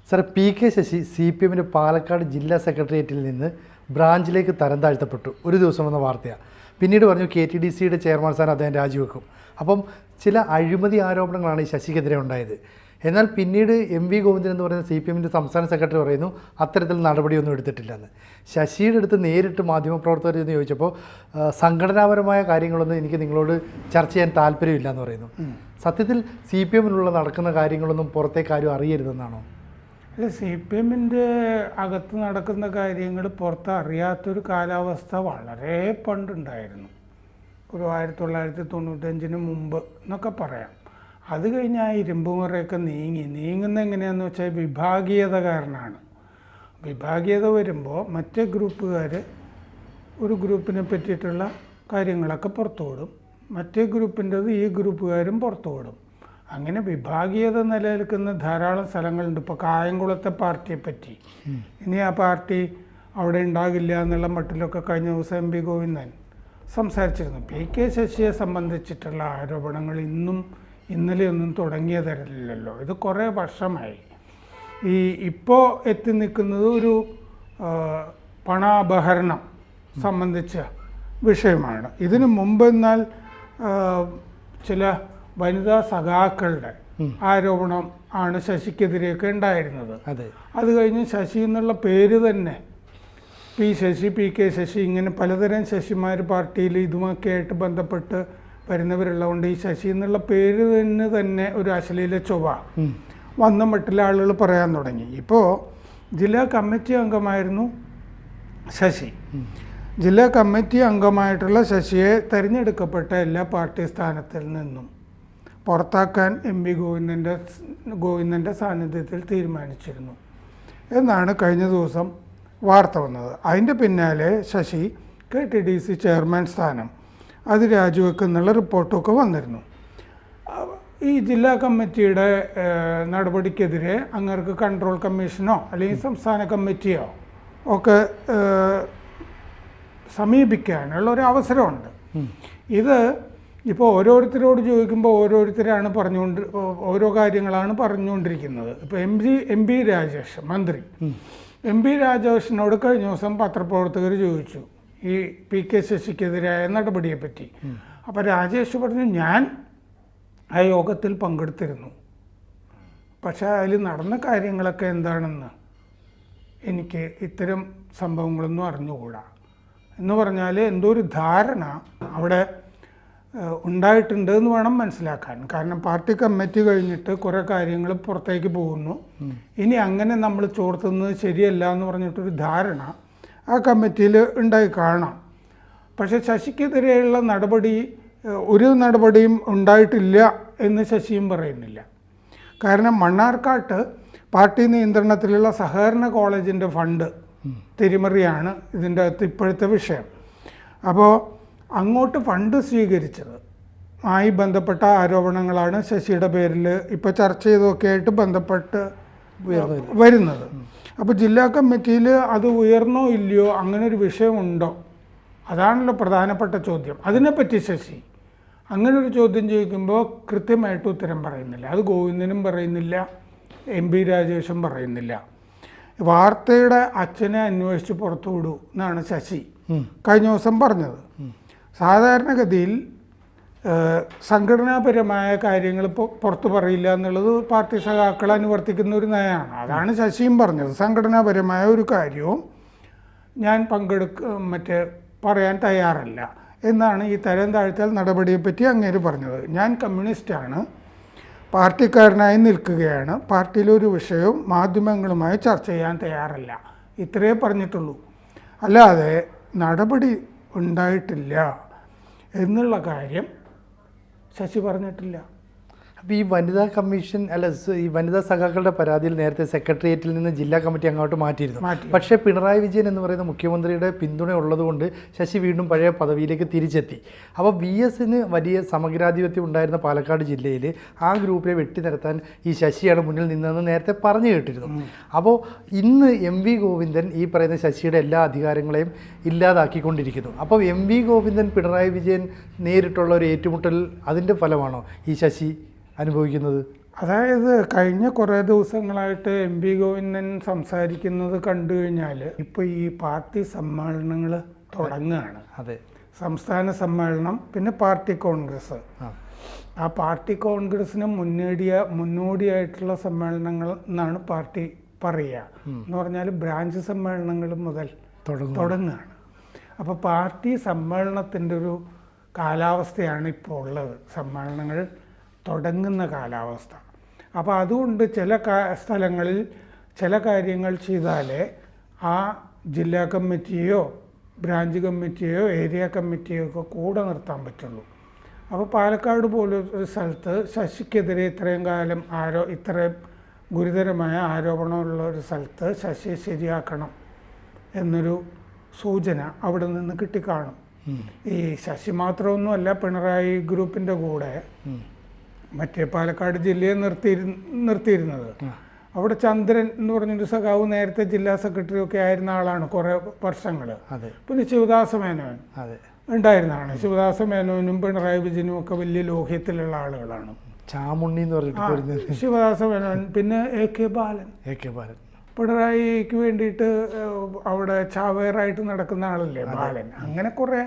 Sir P K Sasi C P എമ്മിൻ്റെ പാലക്കാട് ജില്ലാ സെക്രട്ടേറിയറ്റിൽ നിന്ന് ബ്രാഞ്ചിലേക്ക് തരം താഴ്ത്തപ്പെട്ടു ഒരു ദിവസം എന്ന വാർത്തയാണ്. പിന്നീട് പറഞ്ഞു KTDCയുടെ ചെയർമാൻ സ്ഥാനം അദ്ദേഹം രാജിവെക്കും. അപ്പം ചില അഴിമതി ആരോപണങ്ങളാണ് ഈ ശശിക്കെതിരെ ഉണ്ടായത്. എന്നാൽ പിന്നീട് MV ഗോവിന്ദൻ എന്ന് പറയുന്ന സി പി എമ്മിൻ്റെ സംസ്ഥാന സെക്രട്ടറി പറയുന്നു അത്തരത്തിൽ നടപടിയൊന്നും എടുത്തിട്ടില്ലെന്ന്. ശശിയുടെ അടുത്ത് നേരിട്ട് മാധ്യമപ്രവർത്തകർ എന്ന് ചോദിച്ചപ്പോൾ സംഘടനാപരമായ കാര്യങ്ങളൊന്നും എനിക്ക് നിങ്ങളോട് ചർച്ച ചെയ്യാൻ താല്പര്യമില്ല എന്ന് പറയുന്നു. സത്യത്തിൽ സി പി എമ്മിലുള്ള നടക്കുന്ന കാര്യങ്ങളൊന്നും പുറത്തേക്കാരും അറിയരുതെന്നാണോ? അല്ല, CPM അകത്ത് നടക്കുന്ന കാര്യങ്ങൾ പുറത്ത് അറിയാത്തൊരു കാലാവസ്ഥ വളരെ പണ്ടുണ്ടായിരുന്നു. ഒരു 1995 മുമ്പ് എന്നൊക്കെ പറയാം. അത് കഴിഞ്ഞ് ആ ഇരുമ്പുമുറയൊക്കെ നീങ്ങുന്ന എങ്ങനെയാണെന്ന് വെച്ചാൽ വിഭാഗീയത കാരണമാണ്. വിഭാഗീയത വരുമ്പോൾ മറ്റേ ഗ്രൂപ്പുകാർ ഒരു ഗ്രൂപ്പിനെ പറ്റിയിട്ടുള്ള കാര്യങ്ങളൊക്കെ പുറത്തുവിടും, മറ്റേ ഗ്രൂപ്പിൻ്റെത് ഈ ഗ്രൂപ്പുകാരും പുറത്തുവിടും. അങ്ങനെ വിഭാഗീയത നിലനിൽക്കുന്ന ധാരാളം സ്ഥലങ്ങളുണ്ട്. ഇപ്പോൾ കായംകുളത്തെ പാർട്ടിയെ പറ്റി ഇനി ആ പാർട്ടി അവിടെ ഉണ്ടാകില്ല എന്നുള്ള മട്ടിലൊക്കെ കഴിഞ്ഞ ദിവസം MV ഗോവിന്ദൻ സംസാരിച്ചിരുന്നു. PK ശശിയെ സംബന്ധിച്ചിട്ടുള്ള ആരോപണങ്ങൾ ഇന്നലെയൊന്നും തുടങ്ങിയതല്ലല്ലോ, ഇത് കുറേ വർഷമായി. ഇപ്പോൾ എത്തി നിൽക്കുന്നത് ഒരു പണാപഹരണം സംബന്ധിച്ച വിഷയമാണ്. ഇതിനു മുമ്പ് എന്നാൽ ചില വനിതാ സഖാക്കളുടെ ആരോപണം ആണ് ശശിക്കെതിരെയൊക്കെ ഉണ്ടായിരുന്നത്. അത് കഴിഞ്ഞ് ശശി എന്നുള്ള പേര് തന്നെ P ശശി, PK ശശി, ഇങ്ങനെ പലതരം ശശിമാർ പാർട്ടിയിൽ ഇതുമൊക്കെ ആയിട്ട് ബന്ധപ്പെട്ട് വരുന്നവരുള്ളതുകൊണ്ട് ഈ ശശി എന്നുള്ള പേര് തന്നെ ഒരു അശ്ലീല ചൊവ്വ വന്ന മട്ടിലെ ആളുകൾ പറയാൻ തുടങ്ങി. ഇപ്പോൾ ജില്ലാ കമ്മിറ്റി അംഗമായിരുന്നു ശശി. ജില്ലാ കമ്മിറ്റി അംഗമായിട്ടുള്ള ശശിയെ തിരഞ്ഞെടുക്കപ്പെട്ട എല്ലാ പാർട്ടി സ്ഥാനത്തിൽ നിന്നും പുറത്താക്കാൻ MV ഗോവിന്ദൻ്റെ സാന്നിധ്യത്തിൽ തീരുമാനിച്ചിരുന്നു എന്നാണ് കഴിഞ്ഞ ദിവസം വാർത്ത വന്നത്. അതിൻ്റെ പിന്നാലെ ശശി KTDC ചെയർമാൻ സ്ഥാനം അത് രാജിവെക്കുന്നുള്ള റിപ്പോർട്ടൊക്കെ വന്നിരുന്നു. ഈ ജില്ലാ കമ്മിറ്റിയുടെ നടപടിക്കെതിരെ അങ്ങർക്ക് കൺട്രോൾ കമ്മീഷനോ അല്ലെങ്കിൽ സംസ്ഥാന കമ്മിറ്റിയോ ഒക്കെ സമീപിക്കാനുള്ള ഒരു അവസരമുണ്ട്. ഇത് ഇപ്പോൾ ഓരോരുത്തരോട് ചോദിക്കുമ്പോൾ ഓരോരുത്തരാണ് ഓരോ കാര്യങ്ങളാണ് പറഞ്ഞുകൊണ്ടിരിക്കുന്നത്. ഇപ്പോൾ MB രാജേഷ് മന്ത്രി MB രാജേഷിനോട് കഴിഞ്ഞ ദിവസം പത്രപ്രവർത്തകർ ചോദിച്ചു ഈ PK ശശിക്കെതിരായ നടപടിയെപ്പറ്റി. അപ്പോൾ രാജേഷ് പറഞ്ഞു ഞാൻ ആ യോഗത്തിൽ പങ്കെടുത്തിരുന്നു, പക്ഷേ അതിൽ നടന്ന കാര്യങ്ങളൊക്കെ എന്താണെന്ന് എനിക്ക് ഇത്തരം സംഭവങ്ങളൊന്നും അറിഞ്ഞുകൂടാ എന്ന് പറഞ്ഞാൽ എന്തോ ഒരു ധാരണ അവിടെ ഉണ്ടായിട്ടുണ്ട് എന്ന് വേണം മനസ്സിലാക്കാൻ. കാരണം പാർട്ടി കമ്മിറ്റി കഴിഞ്ഞിട്ട് കുറേ കാര്യങ്ങൾ പുറത്തേക്ക് പോകുന്നു, ഇനി അങ്ങനെ നമ്മൾ ചോർത്തുന്നത് ശരിയല്ല എന്ന് പറഞ്ഞിട്ടൊരു ധാരണ ആ കമ്മിറ്റിയിൽ ഉണ്ടായി കാണാം. പക്ഷേ ശശിക്കെതിരെയുള്ള ഒരു നടപടിയും ഉണ്ടായിട്ടില്ല എന്ന് ശശിയും പറയുന്നില്ല. കാരണം മണ്ണാർക്കാട്ട് പാർട്ടി നിയന്ത്രണത്തിലുള്ള സഹകരണ കോളേജിൻ്റെ ഫണ്ട് തിരിമറിയാണ് ഇതിൻ്റെ അകത്ത് ഇപ്പോഴത്തെ വിഷയം. അപ്പോൾ അങ്ങോട്ട് ഫണ്ട് സ്വീകരിച്ചത് ആയി ബന്ധപ്പെട്ട ആരോപണങ്ങളാണ് ശശിയുടെ പേരിൽ ഇപ്പോൾ ചർച്ച ചെയ്തൊക്കെ ആയിട്ട് ബന്ധപ്പെട്ട് വരുന്നത്. അപ്പോൾ ജില്ലാ കമ്മിറ്റിയിൽ അത് ഉയർന്നോ ഇല്ലയോ, അങ്ങനെ ഒരു വിഷയമുണ്ടോ, അതാണല്ലോ പ്രധാനപ്പെട്ട ചോദ്യം. അതിനെപ്പറ്റി ശശി അങ്ങനെ ഒരു ചോദ്യം ചോദിക്കുമ്പോൾ കൃത്യമായിട്ട് ഉത്തരം പറയുന്നില്ല. അത് ഗോവിന്ദനും പറയുന്നില്ല, MB രാജേഷും പറയുന്നില്ല. വാർത്തയുടെ അച്ഛനെ അന്വേഷിച്ച് പുറത്തു വിടൂ എന്നാണ് ശശി കഴിഞ്ഞ ദിവസം പറഞ്ഞത്. സാധാരണഗതിയിൽ സംഘടനാപരമായ കാര്യങ്ങൾ പുറത്തു പറയില്ല എന്നുള്ളത് പാർട്ടി സഖാക്കൾ അനുവർത്തിക്കുന്ന ഒരു നയമാണ്. അതാണ് ശശിയും പറഞ്ഞത്. സംഘടനാപരമായ ഒരു കാര്യവും ഞാൻ പറയാൻ തയ്യാറല്ല എന്നാണ് ഈ തരം താഴ്ത്തൽ നടപടിയെപ്പറ്റി അങ്ങേര് പറഞ്ഞത്. ഞാൻ കമ്മ്യൂണിസ്റ്റാണ്, പാർട്ടിക്കാരനായി നിൽക്കുകയാണ്, പാർട്ടിയിലൊരു വിഷയവും മാധ്യമങ്ങളുമായി ചർച്ച ചെയ്യാൻ തയ്യാറല്ല, ഇത്രയേ പറഞ്ഞിട്ടുള്ളൂ. അല്ലാതെ നടപടി ഉണ്ടായിട്ടില്ല എന്നുള്ള കാര്യം ശശി പറഞ്ഞിട്ടില്ല. അപ്പോൾ ഈ വനിതാ കമ്മീഷൻ ഈ വനിതാ സഖാക്കളുടെ പരാതിയിൽ നേരത്തെ സെക്രട്ടേറിയറ്റിൽ നിന്ന് ജില്ലാ കമ്മിറ്റി അങ്ങോട്ട് മാറ്റിയിരുന്നു. പക്ഷേ പിണറായി വിജയൻ എന്ന് പറയുന്ന മുഖ്യമന്ത്രിയുടെ പിന്തുണ ഉള്ളതുകൊണ്ട് ശശി വീണ്ടും പഴയ പദവിയിലേക്ക് തിരിച്ചെത്തി. അപ്പോൾ VSന് വലിയ സമഗ്രാധിപത്യം ഉണ്ടായിരുന്ന പാലക്കാട് ജില്ലയിൽ ആ ഗ്രൂപ്പിനെ വെട്ടിനിരത്താൻ ഈ ശശിയാണ് മുന്നിൽ നിന്നതെന്ന് നേരത്തെ പറഞ്ഞു കേട്ടിരുന്നു. അപ്പോൾ ഇന്ന് MV ഗോവിന്ദൻ ഈ പറയുന്ന ശശിയുടെ എല്ലാ അധികാരങ്ങളെയും ഇല്ലാതാക്കിക്കൊണ്ടിരിക്കുന്നു. അപ്പോൾ MV ഗോവിന്ദൻ പിണറായി വിജയൻ നേരിട്ടുള്ള ഒരു ഏറ്റുമുട്ടൽ അതിൻ്റെ ഫലമാണോ ഈ ശശി അനുഭവിക്കുന്നത്? അതായത് കഴിഞ്ഞ കുറേ ദിവസങ്ങളായിട്ട് എം പി ഗോവിന്ദൻ സംസാരിക്കുന്നത് കണ്ടു കഴിഞ്ഞാൽ ഇപ്പോൾ ഈ പാർട്ടി സമ്മേളനങ്ങൾ തുടങ്ങുകയാണ്. അതെ, സംസ്ഥാന സമ്മേളനം, പിന്നെ പാർട്ടി കോൺഗ്രസ്. ആ പാർട്ടി കോൺഗ്രസ്സിന് മുന്നോടിയായിട്ടുള്ള സമ്മേളനങ്ങൾ എന്നാണ് പാർട്ടി പറയുക. എന്ന് പറഞ്ഞാൽ ബ്രാഞ്ച് സമ്മേളനങ്ങൾ മുതൽ തുടങ്ങുകയാണ്. അപ്പോൾ പാർട്ടി സമ്മേളനത്തിൻ്റെ ഒരു കാലാവസ്ഥയാണ് ഇപ്പോൾ ഉള്ളത്, സമ്മേളനങ്ങൾ തുടങ്ങുന്ന കാലാവസ്ഥ. അപ്പോൾ അതുകൊണ്ട് ചില സ്ഥലങ്ങളിൽ ചില കാര്യങ്ങൾ ചെയ്താലേ ആ ജില്ലാ കമ്മിറ്റിയോ ബ്രാഞ്ച് കമ്മിറ്റിയോ ഏരിയ കമ്മിറ്റിയോ ഒക്കെ കൂടെ നിർത്താൻ പറ്റുള്ളൂ. അപ്പോൾ പാലക്കാട് പോലൊരു സ്ഥലത്ത് ശശിക്കെതിരെ ഇത്രയും കാലം ഇത്രയും ഗുരുതരമായ ആരോപണമുള്ള ഒരു സ്ഥലത്ത് ശശിയെ ശരിയാക്കണം എന്നൊരു സൂചന അവിടെ നിന്ന് കിട്ടിക്കാണും. ഈ ശശി മാത്രമൊന്നുമല്ല, പിണറായി ഗ്രൂപ്പിൻ്റെ കൂടെ മറ്റേ പാലക്കാട് ജില്ലയെ നിർത്തിയിരുന്നത്. അവിടെ ചന്ദ്രൻ എന്ന് പറഞ്ഞൊരു സഖാവ് നേരത്തെ ജില്ലാ സെക്രട്ടറി ഒക്കെ ആയിരുന്ന ആളാണ് കുറേ വർഷങ്ങൾ. പിന്നെ ശിവദാസ മേനോൻ ഉണ്ടായിരുന്നതാണ്. ശിവദാസ മേനോനും പിണറായി വിജയനും ഒക്കെ വലിയ ലോഹ്യത്തിലുള്ള ആളുകളാണ്. ചാമുണ്ണി എന്ന് പറഞ്ഞിട്ട് ശിവദാസ മേനോൻ, പിന്നെ എ കെ ബാലൻ പിണറായിക്ക് വേണ്ടിയിട്ട് അവിടെ ചാവേറായിട്ട് നടക്കുന്ന ആളല്ലേ ബാലൻ. അങ്ങനെ കുറേ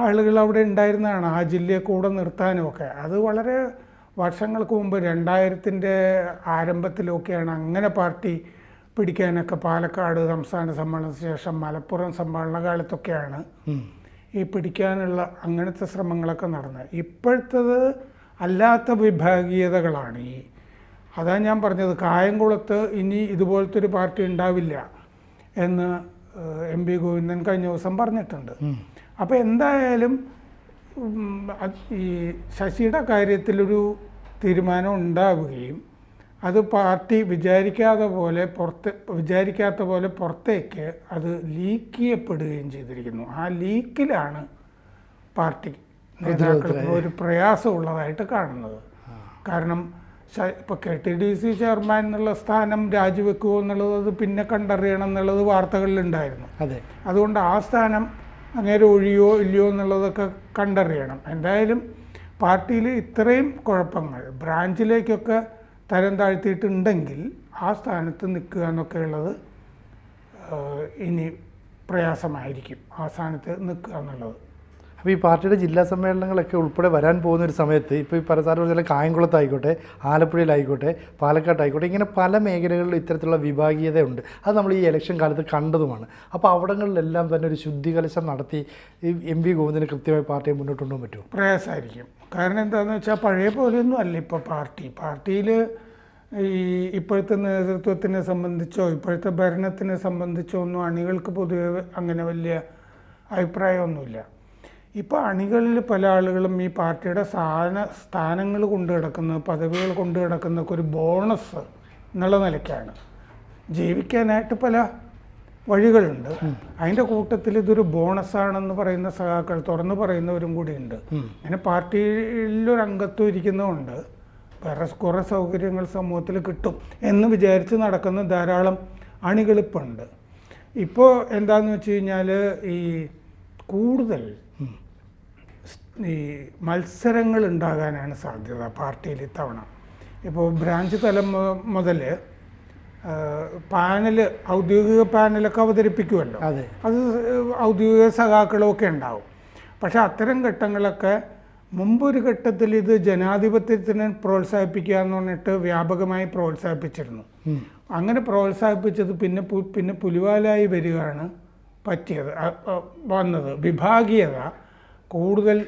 ആളുകൾ അവിടെ ഉണ്ടായിരുന്നതാണ് ആ ജില്ലയെ കൂടെ നിർത്താനും ഒക്കെ. അത് വളരെ വർഷങ്ങൾക്ക് മുമ്പ് 2000-ൻ്റെ ആരംഭത്തിലൊക്കെയാണ് അങ്ങനെ പാർട്ടി പിടിക്കാനൊക്കെ പാലക്കാട് സംസ്ഥാന സമ്മേളനത്തിന് ശേഷം മലപ്പുറം സമ്മേളന കാലത്തൊക്കെയാണ് ഈ പിടിക്കാനുള്ള അങ്ങനത്തെ ശ്രമങ്ങളൊക്കെ നടന്നത്. ഇപ്പോഴത്തത് അല്ലാത്ത വിഭാഗീയതകളാണ് അതാണ് ഞാൻ പറഞ്ഞത്. കായംകുളത്ത് ഇനി ഇതുപോലത്തെ ഒരു പാർട്ടി ഉണ്ടാവില്ല എന്ന് എം പി ഗോവിന്ദൻ കഴിഞ്ഞ ദിവസം പറഞ്ഞിട്ടുണ്ട്. അപ്പോൾ എന്തായാലും ഈ ശശിയുടെ കാര്യത്തിലൊരു തീരുമാനം ഉണ്ടാവുകയും അത് പാർട്ടി വിചാരിക്കാത്ത പോലെ പുറത്തേക്ക് അത് ലീക്ക് ചെയ്യപ്പെടുകയും ചെയ്തിരിക്കുന്നു. ആ ലീക്കിലാണ് പാർട്ടി നേതാക്കൾക്ക് ഒരു പ്രയാസമുള്ളതായിട്ട് കാണുന്നത്. കാരണം ഇപ്പോൾ KTDC ചെയർമാൻ എന്നുള്ള സ്ഥാനം രാജിവെക്കുമോ എന്നുള്ളത് അത് പിന്നെ കണ്ടറിയണം എന്നുള്ളത് വാർത്തകളിലുണ്ടായിരുന്നു. അതുകൊണ്ട് ആ സ്ഥാനം അങ്ങേരെ ഒഴിയോ ഇല്ലയോ എന്നുള്ളതൊക്കെ കണ്ടറിയണം. എന്തായാലും പാർട്ടിയിൽ ഇത്രയും കുഴപ്പങ്ങൾ ബ്രാഞ്ചിലേക്കൊക്കെ തരം താഴ്ത്തിയിട്ടുണ്ടെങ്കിൽ ആ സ്ഥാനത്ത് നിൽക്കുക എന്നൊക്കെ ഉള്ളത് ഇനി പ്രയാസമായിരിക്കും, ആ സ്ഥാനത്ത് നിൽക്കുക എന്നുള്ളത്. അപ്പോൾ ഈ പാർട്ടിയുടെ ജില്ലാ സമ്മേളനങ്ങളൊക്കെ ഉൾപ്പെടെ വരാൻ പോകുന്ന ഒരു സമയത്ത് ഇപ്പോൾ ഈ പരസാർ പറഞ്ഞാൽ കായംകുളത്തായിക്കോട്ടെ, ആലപ്പുഴയിലായിക്കോട്ടെ, പാലക്കാട്ടായിക്കോട്ടെ, ഇങ്ങനെ പല മേഖലകളിലും ഇത്തരത്തിലുള്ള വിഭാഗീയതയുണ്ട്. അത് നമ്മൾ ഈ ഇലക്ഷൻ കാലത്ത് കണ്ടതുമാണ്. അപ്പോൾ അവിടങ്ങളിലെല്ലാം തന്നെ ഒരു ശുദ്ധികലശം നടത്തി ഈ എം വി ഗോവിന്ദന് കൃത്യമായി പാർട്ടിയെ മുന്നോട്ട് കൊണ്ടുപോകാൻ പറ്റുമോ? പ്രയാസമായിരിക്കും. കാരണം എന്താണെന്ന് വെച്ചാൽ പഴയ പോലെയൊന്നും അല്ല ഇപ്പോൾ പാർട്ടിയിൽ ഈ ഇപ്പോഴത്തെ നേതൃത്വത്തിനെ സംബന്ധിച്ചോ ഇപ്പോഴത്തെ ഭരണത്തിനെ സംബന്ധിച്ചോ ഒന്നും അണികൾക്ക് പൊതുവെ അങ്ങനെ വലിയ അഭിപ്രായമൊന്നുമില്ല. ഇപ്പോൾ അണികളിൽ പല ആളുകളും ഈ പാർട്ടിയുടെ സ്ഥാനങ്ങൾ കൊണ്ടു കിടക്കുന്ന പദവികൾ കൊണ്ടു കിടക്കുന്നതൊക്കെ ഒരു ബോണസ് എന്നുള്ള നിലയ്ക്കാണ്. ജീവിക്കാനായിട്ട് പല വഴികളുണ്ട്. അതിൻ്റെ കൂട്ടത്തിൽ ഇതൊരു ബോണസാണെന്ന് പറയുന്ന സഖാക്കൾ തുറന്നു പറയുന്നവരും കൂടിയുണ്ട്. അങ്ങനെ പാർട്ടിയിലൊരു അംഗത്വം ഇരിക്കുന്നതുകൊണ്ട് വേറെ കുറേ സൗകര്യങ്ങൾ സമൂഹത്തിൽ കിട്ടും എന്ന് വിചാരിച്ച് നടക്കുന്ന ധാരാളം അണികളിപ്പുണ്ട്. ഇപ്പോൾ എന്താണെന്ന് വെച്ച് കഴിഞ്ഞാൽ ഈ കൂടുതൽ ഈ മത്സരങ്ങൾ ഉണ്ടാകാനാണ് സാധ്യത പാർട്ടിയിൽ ഇത്തവണ. ഇപ്പോൾ ബ്രാഞ്ച് തലം മുതൽ ഔദ്യോഗിക പാനലൊക്കെ അവതരിപ്പിക്കുമല്ലോ, അത് ഔദ്യോഗിക സഖാക്കളൊക്കെ ഉണ്ടാവും. പക്ഷെ അത്തരം ഘട്ടങ്ങളൊക്കെ മുമ്പൊരു ഘട്ടത്തിൽ ഇത് ജനാധിപത്യത്തിനെ പ്രോത്സാഹിപ്പിക്കുക എന്ന് പറഞ്ഞിട്ട് വ്യാപകമായി പ്രോത്സാഹിപ്പിച്ചിരുന്നു. അങ്ങനെ പ്രോത്സാഹിപ്പിച്ചത് പിന്നെ പുലിവാലായി വരികയാണ് വന്നത്. വിഭാഗീയത കൂടുതൽ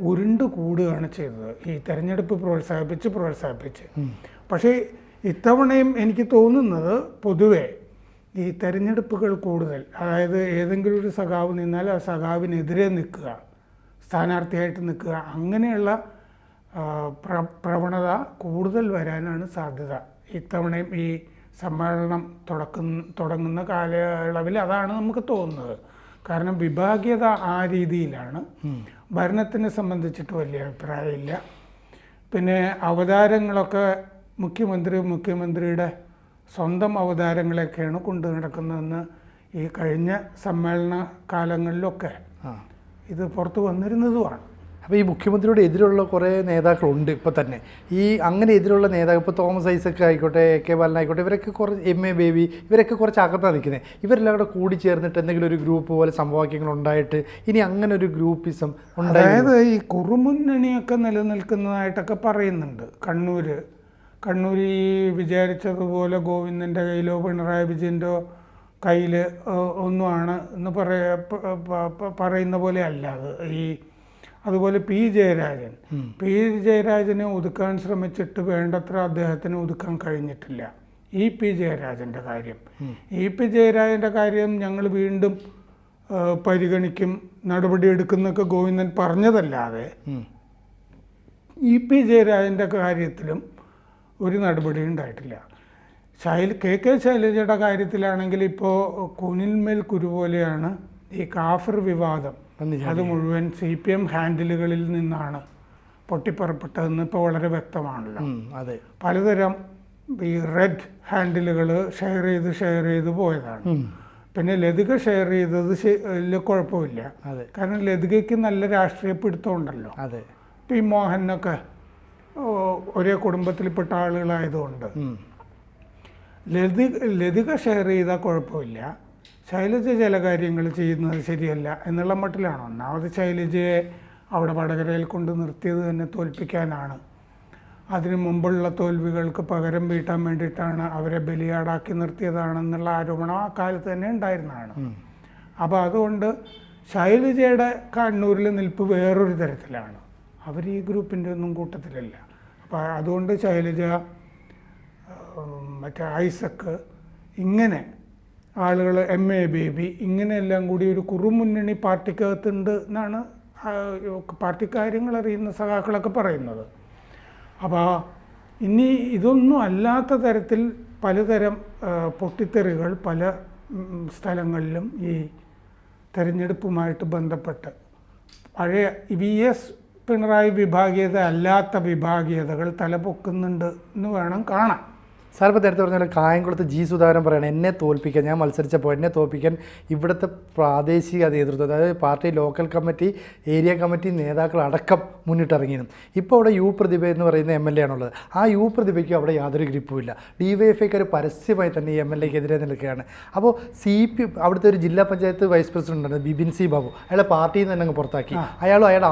ഉരുണ്ടു കൂടുകയാണ് ചെയ്തത് ഈ തെരഞ്ഞെടുപ്പ് പ്രോത്സാഹിപ്പിച്ച്. പക്ഷേ ഇത്തവണയും എനിക്ക് തോന്നുന്നത് പൊതുവെ ഈ തെരഞ്ഞെടുപ്പുകൾ കൂടുതൽ, അതായത് ഏതെങ്കിലും ഒരു സഖാവ് നിന്നാൽ ആ സഖാവിനെതിരെ നിൽക്കുക, സ്ഥാനാർത്ഥിയായിട്ട് നിൽക്കുക, അങ്ങനെയുള്ള പ്രവണത കൂടുതൽ വരാനാണ് സാധ്യത. ഇത്തവണയും ഈ സമ്മേളനം തുടങ്ങുന്ന കാലയളവിൽ അതാണ് നമുക്ക് തോന്നുന്നത്. കാരണം വിഭാഗീയത ആ രീതിയിലാണ്. ഭരണത്തിനെ സംബന്ധിച്ചിട്ട് വലിയ അഭിപ്രായമില്ല. പിന്നെ അവതാരങ്ങളൊക്കെ മുഖ്യമന്ത്രിയുടെ സ്വന്തം അവതാരങ്ങളൊക്കെയാണ് കൊണ്ടു നടക്കുന്നതെന്ന് ഈ കഴിഞ്ഞ സമ്മേളന കാലങ്ങളിലൊക്കെ ഇത് പുറത്തു വന്നിരുന്നതുമാണ്. അപ്പോൾ ഈ മുഖ്യമന്ത്രിയോട് എതിരുള്ള കുറേ നേതാക്കളുണ്ട് ഇപ്പോൾ തന്നെ. ഈ അങ്ങനെ എതിരുള്ള നേതാക്കൾ ഇപ്പോൾ തോമസ് ഐസക് ആയിക്കോട്ടെ, AK ബാലൻ ആയിക്കോട്ടെ, ഇവരൊക്കെ കുറച്ച് MA ബേബി, ഇവരൊക്കെ കുറച്ച് അകത്താണ് നിൽക്കുന്നത്. ഇവരെല്ലാം കൂടെ കൂടി ചേർന്നിട്ട് എന്തെങ്കിലും ഒരു ഗ്രൂപ്പ് പോലെ സംഭവങ്ങൾ ഉണ്ടായിട്ട് ഇനി അങ്ങനെ ഒരു ഗ്രൂപ്പിസം ഉണ്ടായി. അതായത് ഈ കുറുമുന്നണിയൊക്കെ നിലനിൽക്കുന്നതായിട്ടൊക്കെ പറയുന്നുണ്ട്. കണ്ണൂർ ഈ വിചാരിച്ചതുപോലെ ഗോവിന്ദൻ്റെ കയ്യിലോ പിണറായി വിജയൻ്റെ കയ്യിൽ ഒന്നുമാണ് എന്ന് പറയുന്ന പോലെ അല്ല അത്. അതുപോലെ P. ജയരാജനെ ഒതുക്കാൻ ശ്രമിച്ചിട്ട് വേണ്ടത്ര അദ്ദേഹത്തിന് ഒതുക്കാൻ കഴിഞ്ഞിട്ടില്ല. EP ജയരാജൻ്റെ കാര്യം ഞങ്ങൾ വീണ്ടും പരിഗണിക്കും, നടപടിയെടുക്കുന്നൊക്കെ ഗോവിന്ദൻ പറഞ്ഞതല്ലാതെ EP ജയരാജൻ്റെ കാര്യത്തിലും ഒരു നടപടി ഉണ്ടായിട്ടില്ല. KK ശൈലജയുടെ കാര്യത്തിലാണെങ്കിൽ ഇപ്പോൾ കുനിന്മേൽ കുരു പോലെയാണ് ഈ കാഫർ വിവാദം. അത് മുഴുവൻ CPM ഹാൻഡിലുകളിൽ നിന്നാണ് പൊട്ടിപ്പുറപ്പെട്ടതെന്ന് ഇപ്പോൾ വളരെ വ്യക്തമാണല്ലോ. അതെ, പലതരം ഈ റെഡ് ഹാൻഡിലുകൾ ഷെയർ ചെയ്ത് പോയതാണ്. പിന്നെ ലതിക ഷെയർ ചെയ്തത് കുഴപ്പമില്ല, കാരണം ലതികയ്ക്ക് നല്ല രാഷ്ട്രീയ പിടുത്തമുണ്ടല്ലോ. P. മോഹനൊക്കെ ഒരേ കുടുംബത്തിൽപ്പെട്ട ആളുകളായതുകൊണ്ട് ലതിക ഷെയർ ചെയ്താൽ കുഴപ്പമില്ല. ശൈലജ ചില കാര്യങ്ങൾ ചെയ്യുന്നത് ശരിയല്ല എന്നുള്ള മട്ടിലാണ്. ഒന്നാമത് ശൈലജയെ അവിടെ വടകരയിൽ കൊണ്ട് നിർത്തിയത് തന്നെ തോൽപ്പിക്കാനാണ്. അതിനു മുമ്പുള്ള തോൽവികൾക്ക് പകരം വീട്ടാൻ വേണ്ടിയിട്ടാണ് അവരെ ബലിയാടാക്കി നിർത്തിയതാണെന്നുള്ള ആരോപണം ആ കാലത്ത് തന്നെ ഉണ്ടായിരുന്നതാണ്. അപ്പോൾ അതുകൊണ്ട് ശൈലജയുടെ കണ്ണൂരിൽ നിൽപ്പ് വേറൊരു തരത്തിലാണ്. അവർ ഈ ഗ്രൂപ്പിൻ്റെ ഒന്നും കൂട്ടത്തിലല്ല. അപ്പോൾ അതുകൊണ്ട് ശൈലജ, മറ്റേ ഐസക്ക്, ഇങ്ങനെ ആളുകൾ, MA ബേബി, ഇങ്ങനെയെല്ലാം കൂടി ഒരു കുറുമുന്നണി പാർട്ടിക്കകത്തുണ്ട് എന്നാണ് പാർട്ടി കാര്യങ്ങൾ അറിയുന്ന സഖാക്കളൊക്കെ പറയുന്നത്. അപ്പോൾ ഇനി ഇതൊന്നും അല്ലാത്ത തരത്തിൽ പലതരം പൊട്ടിത്തെറികൾ പല സ്ഥലങ്ങളിലും ഈ തെരഞ്ഞെടുപ്പുമായിട്ട് ബന്ധപ്പെട്ട് പഴയ VS പിണറായി വിഭാഗീയത അല്ലാത്ത വിഭാഗീയതകൾ തലപൊക്കുന്നുണ്ട് എന്ന് വേണം കാണാൻ. സാർ ഇപ്പോൾ നേരത്തെ പറഞ്ഞാൽ കായംകുളത്ത് G. സുധാകരൻ പറയണം, എന്നെ തോൽപ്പിക്കാൻ, ഞാൻ മത്സരിച്ചപ്പോൾ എന്നെ തോൽപ്പിക്കാൻ ഇവിടുത്തെ പ്രാദേശിക നേതൃത്വം, അതായത് party local committee, area committee നേതാക്കളടക്കം മുന്നിട്ടിറങ്ങിയിരുന്നു. ഇപ്പോൾ അവിടെ പ്രതിഭ എന്ന് പറയുന്ന MLA ആണുള്ളത്. ആ പ്രതിഭയ്ക്ക് അവിടെ യാതൊരു ഗ്രിപ്പുമില്ല. DYFIക്കാർ പരസ്യമായി തന്നെ ഈ MLAക്കെതിരെ നിൽക്കുകയാണ്. അപ്പോൾ CPM അവിടുത്തെ ഒരു ജില്ലാ പഞ്ചായത്ത് വൈസ് പ്രസിഡന്റ് ഉണ്ട് ബിബിൻ C. ബാബു, അയാളെ പാർട്ടിയിൽ നിന്ന് തന്നെ അങ്ങ് പുറത്താക്കി. അയാളും അയാളുടെ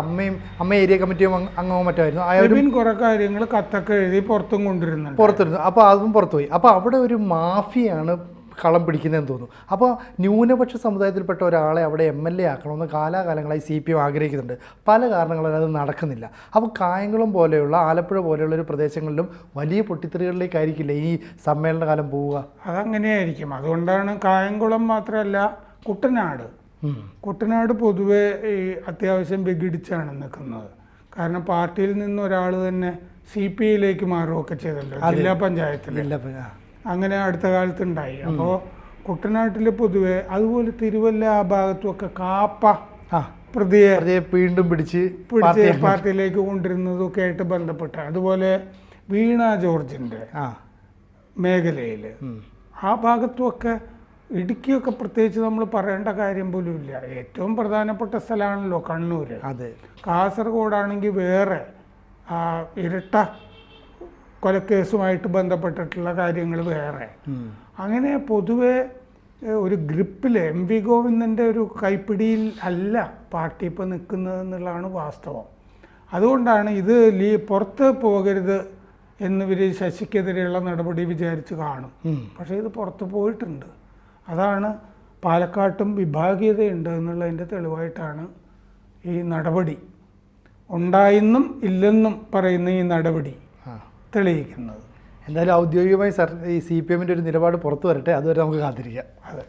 അമ്മ ഏരിയ കമ്മിറ്റിയും അംഗമോ മറ്റായിരുന്നു. അയാളും കുറേ കാര്യങ്ങൾ കത്തൊക്കെ എഴുതി പുറത്തിരുന്നു. അപ്പോൾ അതും പുറത്തുപോയി. അപ്പോൾ അവിടെ ഒരു മാഫിയാണ് കളം പിടിക്കുന്നതെന്ന് തോന്നുന്നു. അപ്പോൾ ന്യൂനപക്ഷ സമുദായത്തിൽപ്പെട്ട ഒരാളെ അവിടെ MLA ആക്കണമെന്ന് കാലാകാലങ്ങളായി CPM ആഗ്രഹിക്കുന്നുണ്ട്. പല കാരണങ്ങളാൽ അത് നടക്കുന്നില്ല. അപ്പോൾ കായംകുളം പോലെയുള്ള, ആലപ്പുഴ പോലെയുള്ള ഒരു പ്രദേശങ്ങളിലും വലിയ പൊട്ടിത്തെറികളിലേക്കായിരിക്കില്ല ഈ സമ്മേളന കാലം പോവുക. അതങ്ങനെയായിരിക്കും. അതുകൊണ്ടാണ് കായംകുളം മാത്രമല്ല കുട്ടനാട് പൊതുവെ ഈ അത്യാവശ്യം വിഘടിച്ചാണ് നിൽക്കുന്നത്. കാരണം പാർട്ടിയിൽ നിന്ന് ഒരാൾ തന്നെ CPIയിലേക്ക് മാറുകയൊക്കെ ചെയ്തല്ലോ ജില്ലാ പഞ്ചായത്തിൽ. അങ്ങനെ അടുത്ത കാലത്തുണ്ടായി. അപ്പോൾ കുട്ടനാട്ടിൽ പൊതുവെ, അതുപോലെ തിരുവല്ല ആ ഭാഗത്തുമൊക്കെ കാപ്പ പ്രതിയെ വീണ്ടും പിടിച്ച് പാർട്ടിയിലേക്ക് കൊണ്ടിരുന്നതൊക്കെ ആയിട്ട് ബന്ധപ്പെട്ട, അതുപോലെ വീണ ജോർജിൻ്റെ മേഖലയിൽ ആ ഭാഗത്തുമൊക്കെ, ഇടുക്കിയൊക്കെ പ്രത്യേകിച്ച് നമ്മൾ പറയേണ്ട കാര്യം പോലും ഇല്ല. ഏറ്റവും പ്രധാനപ്പെട്ട സ്ഥലമാണല്ലോ കണ്ണൂർ. കാസർഗോഡാണെങ്കിൽ വേറെ ഇരട്ട കൊലക്കേസുമായിട്ട് ബന്ധപ്പെട്ടിട്ടുള്ള കാര്യങ്ങൾ വേറെ. അങ്ങനെ പൊതുവെ ഒരു ഗ്രിപ്പിൽ MV ഗോവിന്ദൻ്റെ ഒരു കൈപ്പിടിയിൽ അല്ല പാർട്ടി ഇപ്പോൾ നിൽക്കുന്നതെന്നുള്ളതാണ് വാസ്തവം. അതുകൊണ്ടാണ് ഇത് പുറത്ത് പോകരുത് എന്നിവർ ശശിക്കെതിരെയുള്ള നടപടി വിചാരിച്ച് കാണും. പക്ഷേ ഇത് പുറത്ത് പോയിട്ടുണ്ട്. അതാണ് പാലക്കാട്ടും വിഭാഗീയതയുണ്ട് എന്നുള്ളതിൻ്റെ തെളിവായിട്ടാണ് ഈ നടപടി ഉണ്ടായെന്നും ഇല്ലെന്നും പറയുന്ന ഈ നടപടി തെളിയിക്കുന്നത്. എന്തായാലും ഔദ്യോഗികമായി ഈ CPMൻ്റെ ഒരു നിലപാട് പുറത്തു വരട്ടെ, അതുവരെ നമുക്ക് കാത്തിരിക്കാം. അതെ.